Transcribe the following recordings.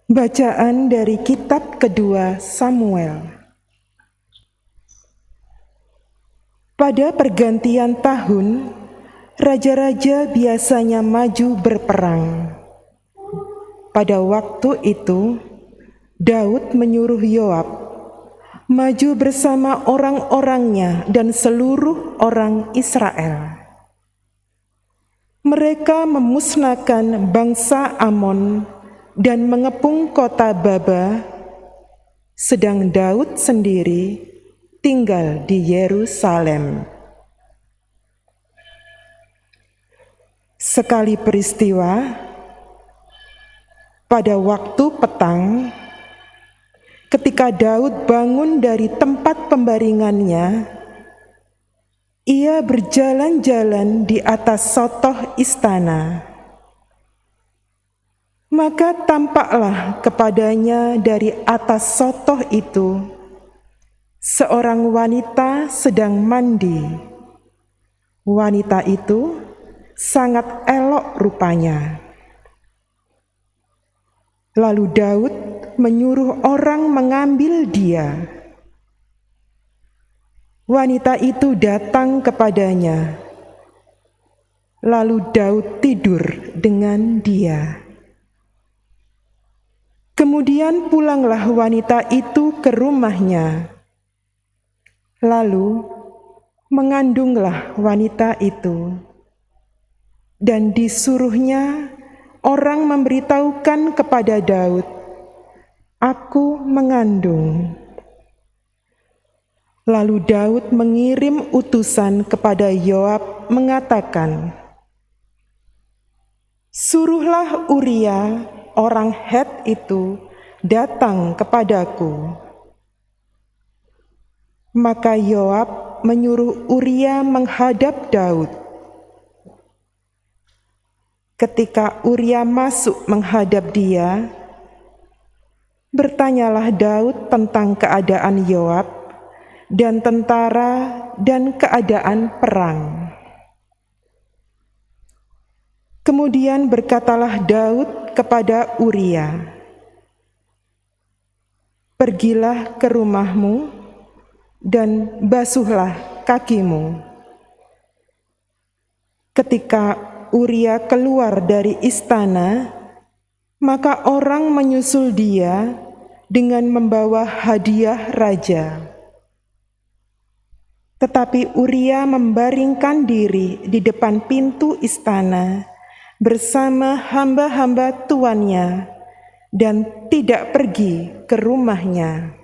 Bacaan dari kitab kedua Samuel. Pada pergantian tahun, raja-raja biasanya maju berperang. Pada waktu itu, Daud menyuruh Yoab maju bersama orang-orangnya dan seluruh orang Israel. Mereka memusnahkan bangsa Amon dan mengepung kota Baba, sedang Daud sendiri tinggal di Yerusalem. Sekali peristiwa, pada waktu petang, ketika Daud bangun dari tempat pembaringannya, ia berjalan-jalan di atas sotoh istana. Maka tampaklah kepadanya dari atas sotoh itu seorang wanita sedang mandi. Wanita itu sangat elok rupanya. Lalu Daud menyuruh orang mengambil dia. Wanita itu datang kepadanya. Lalu Daud tidur dengan dia. Kemudian pulanglah wanita itu ke rumahnya. Lalu mengandunglah wanita itu. Dan disuruhnya orang memberitahukan kepada Daud, "Aku mengandung." Lalu Daud mengirim utusan kepada Yoab mengatakan, "Suruhlah Uria, orang Het itu, datang kepadaku." Maka Yoab menyuruh Uria menghadap Daud. Ketika Uria masuk menghadap dia, bertanyalah Daud tentang keadaan Yoab dan tentara dan keadaan perang. Kemudian berkatalah Daud kepada Uria, "Pergilah ke rumahmu dan basuhlah kakimu." Ketika Uria keluar dari istana, maka orang menyusul dia dengan membawa hadiah raja. Tetapi Uria membaringkan diri di depan pintu istana bersama hamba-hamba tuannya dan tidak pergi ke rumahnya.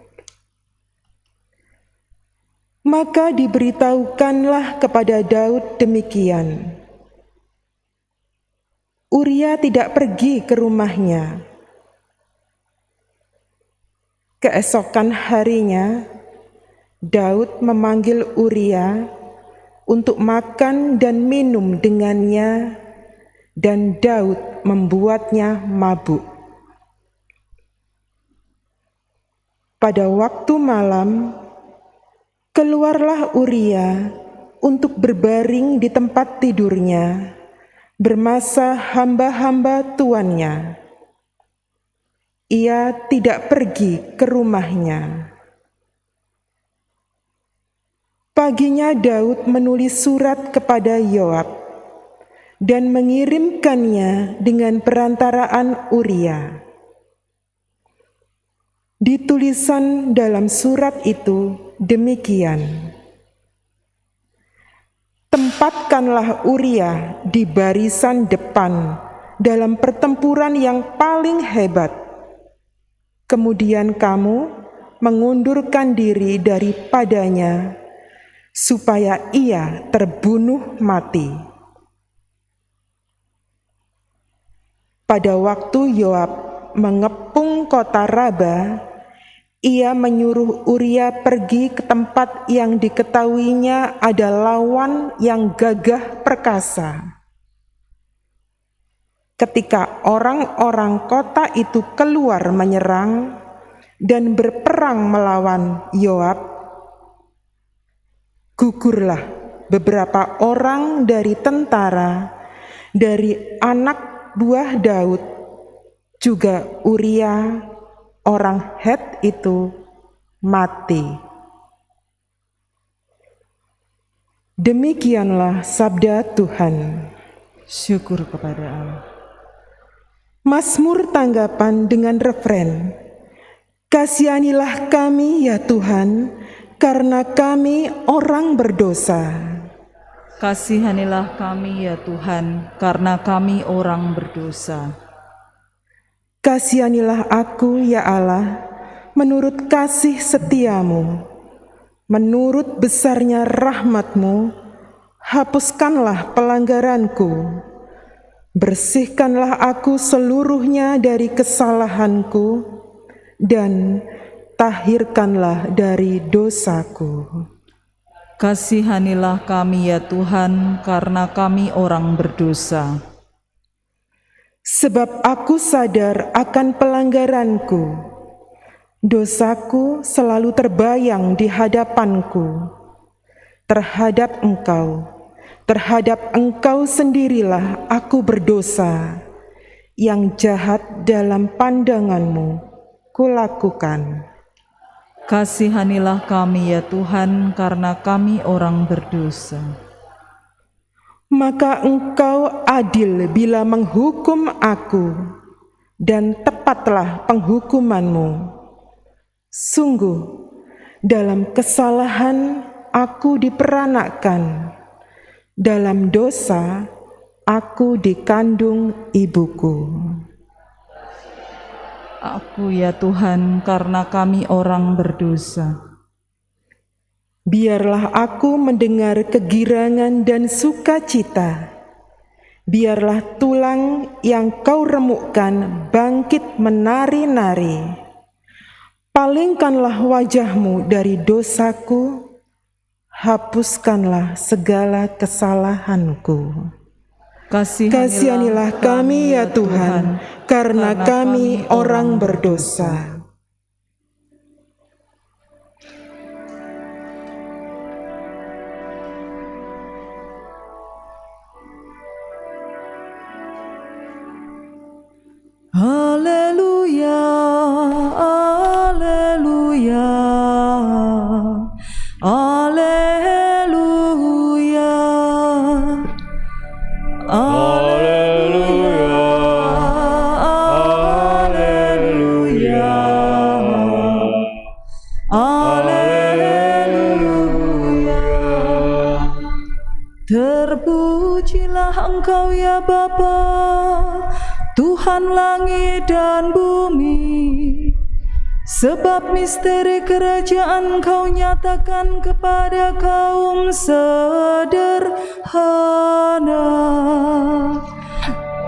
Maka diberitahukanlah kepada Daud demikian. Uria tidak pergi ke rumahnya. Keesokan harinya, Daud memanggil Uria untuk makan dan minum dengannya, dan Daud membuatnya mabuk. Pada waktu malam, keluarlah Uria untuk berbaring di tempat tidurnya, bermasa hamba-hamba tuannya. Ia tidak pergi ke rumahnya. Paginya Daud menulis surat kepada Yoab dan mengirimkannya dengan perantaraan Uria. Ditulisan dalam surat itu demikian, "Tempatkanlah Uria di barisan depan dalam pertempuran yang paling hebat. Kemudian kamu mengundurkan diri daripadanya, supaya ia terbunuh mati." Pada waktu Yoab mengepung kota Raba, ia menyuruh Uria pergi ke tempat yang diketahuinya ada lawan yang gagah perkasa. Ketika orang-orang kota itu keluar menyerang dan berperang melawan Yoab, gugurlah beberapa orang dari tentara, dari anak buah Daud, juga Uria orang Het itu mati. Demikianlah sabda Tuhan. Syukur kepada Allah. Mazmur tanggapan dengan refren, kasihanilah kami ya Tuhan, karena kami orang berdosa. Kasihanilah kami ya Tuhan, karena kami orang berdosa. Kasihanilah aku ya Allah, menurut kasih setiamu, menurut besarnya rahmat-Mu, hapuskanlah pelanggaranku. Bersihkanlah aku seluruhnya dari kesalahanku, dan tahirkanlah dari dosaku. Kasihanilah kami ya Tuhan, karena kami orang berdosa. Sebab aku sadar akan pelanggaranku, dosaku selalu terbayang di hadapanku. Terhadap Engkau sendirilah aku berdosa, yang jahat dalam pandangan-Mu kulakukan. Kasihanilah kami ya Tuhan, karena kami orang berdosa. Maka Engkau adil bila menghukum aku, dan tepatlah penghukuman-Mu. Sungguh, dalam kesalahan aku diperanakkan, dalam dosa aku dikandung ibuku. Aku ya Tuhan, karena kami orang berdosa. Biarlah aku mendengar kegirangan dan sukacita. Biarlah tulang yang Kau remukkan bangkit menari-nari. Palingkanlah wajah-Mu dari dosaku, hapuskanlah segala kesalahanku. Kasihanilah kami ya Tuhan, karena kami orang berdosa. Haleluya, haleluya, haleluya, haleluya, haleluya, haleluya. Terpujilah Engkau ya Bapa, Tuhan langit dan bumi, sebab misteri kerajaan Kau nyatakan kepada kaum sederhana.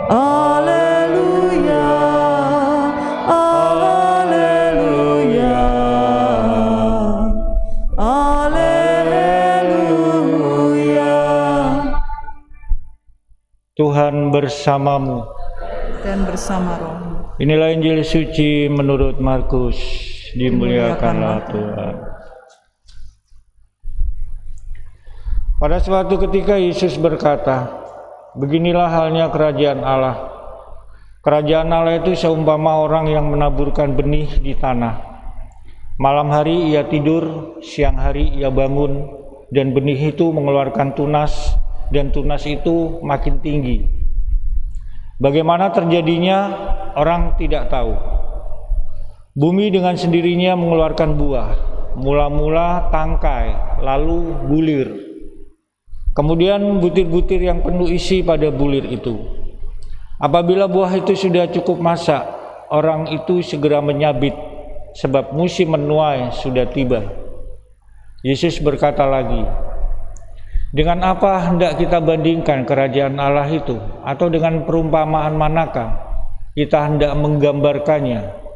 Haleluya, haleluya, haleluya. Tuhan bersamamu Dan bersama rohmu. Inilah Injil suci menurut Markus. Dimuliakanlah Tuhan. Pada suatu ketika Yesus berkata, beginilah halnya kerajaan Allah. Kerajaan Allah itu seumpama orang yang menaburkan benih di tanah. Malam hari ia tidur, siang hari ia bangun, dan benih itu mengeluarkan tunas, dan tunas itu makin tinggi. Bagaimana terjadinya, orang tidak tahu. Bumi dengan sendirinya mengeluarkan buah, mula-mula tangkai, lalu bulir. Kemudian butir-butir yang penuh isi pada bulir itu. Apabila buah itu sudah cukup masak, orang itu segera menyabit, sebab musim menuai sudah tiba. Yesus berkata lagi, dengan apa hendak kita bandingkan kerajaan Allah itu? Atau dengan perumpamaan manakah kita hendak menggambarkannya?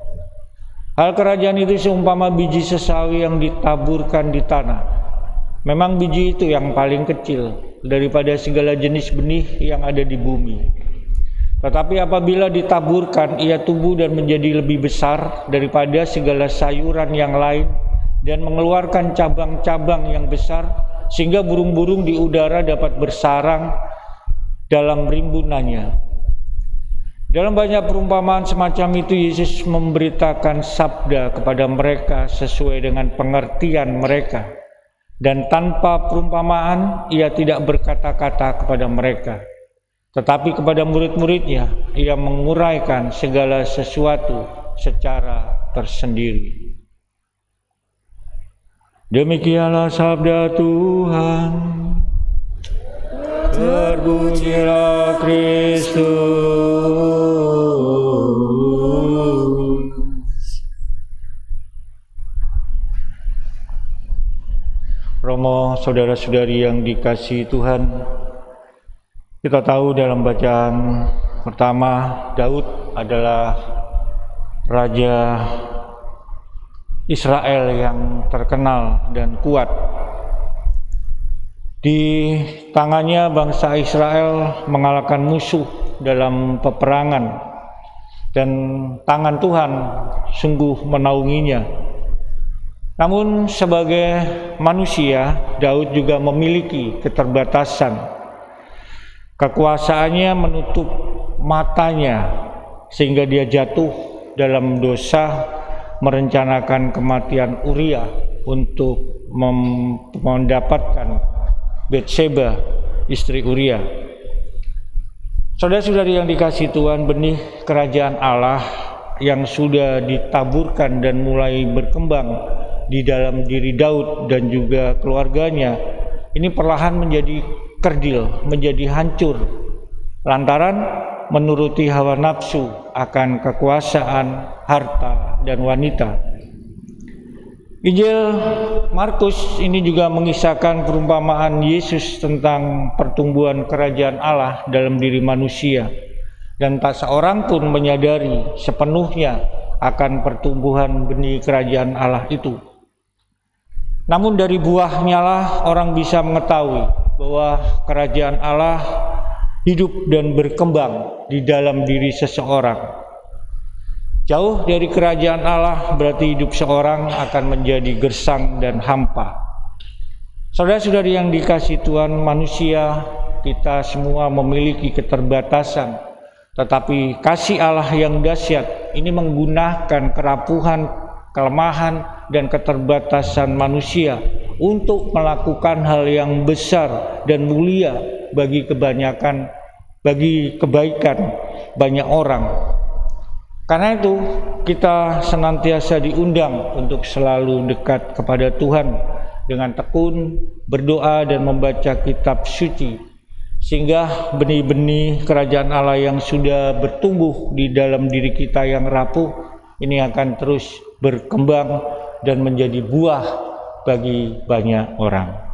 Hal kerajaan itu seumpama biji sesawi yang ditaburkan di tanah. Memang biji itu yang paling kecil daripada segala jenis benih yang ada di bumi. Tetapi apabila ditaburkan, ia tumbuh dan menjadi lebih besar daripada segala sayuran yang lain, dan mengeluarkan cabang-cabang yang besar, sehingga burung-burung di udara dapat bersarang dalam rimbunannya. Dalam banyak perumpamaan semacam itu, Yesus memberitakan sabda kepada mereka sesuai dengan pengertian mereka. Dan tanpa perumpamaan, ia tidak berkata-kata kepada mereka. Tetapi kepada murid-muridnya, ia menguraikan segala sesuatu secara tersendiri. Demikianlah sabda Tuhan. Terpujilah Kristus. Romo, saudara-saudari yang dikasihi Tuhan, kita tahu dalam bacaan pertama, Daud adalah raja Israel yang terkenal dan kuat. Di tangannya bangsa Israel mengalahkan musuh dalam peperangan, dan tangan Tuhan sungguh menaunginya. Namun sebagai manusia, Daud juga memiliki keterbatasan. Kekuasaannya menutup matanya sehingga dia jatuh dalam dosa merencanakan kematian Uria untuk mendapatkan Batseba, istri Uria. Saudara-saudari yang dikasihi Tuhan, benih kerajaan Allah yang sudah ditaburkan dan mulai berkembang di dalam diri Daud dan juga keluarganya, ini perlahan menjadi kerdil, menjadi hancur lantaran menuruti hawa nafsu akan kekuasaan, harta, dan wanita. Injil Markus ini juga mengisahkan perumpamaan Yesus tentang pertumbuhan kerajaan Allah dalam diri manusia, dan tak seorang pun menyadari sepenuhnya akan pertumbuhan benih kerajaan Allah itu. Namun dari buahnya lah orang bisa mengetahui bahwa kerajaan Allah hidup dan berkembang di dalam diri seseorang. Jauh dari kerajaan Allah berarti hidup seorang akan menjadi gersang dan hampa. Saudara-saudari yang dikasihi Tuhan, manusia kita semua memiliki keterbatasan, tetapi kasih Allah yang dahsyat ini menggunakan kerapuhan, kelemahan, dan keterbatasan manusia untuk melakukan hal yang besar dan mulia bagi kebaikan banyak orang. Karena itu kita senantiasa diundang untuk selalu dekat kepada Tuhan dengan tekun berdoa dan membaca kitab suci, sehingga benih-benih kerajaan Allah yang sudah bertumbuh di dalam diri kita yang rapuh ini akan terus berkembang dan menjadi buah bagi banyak orang.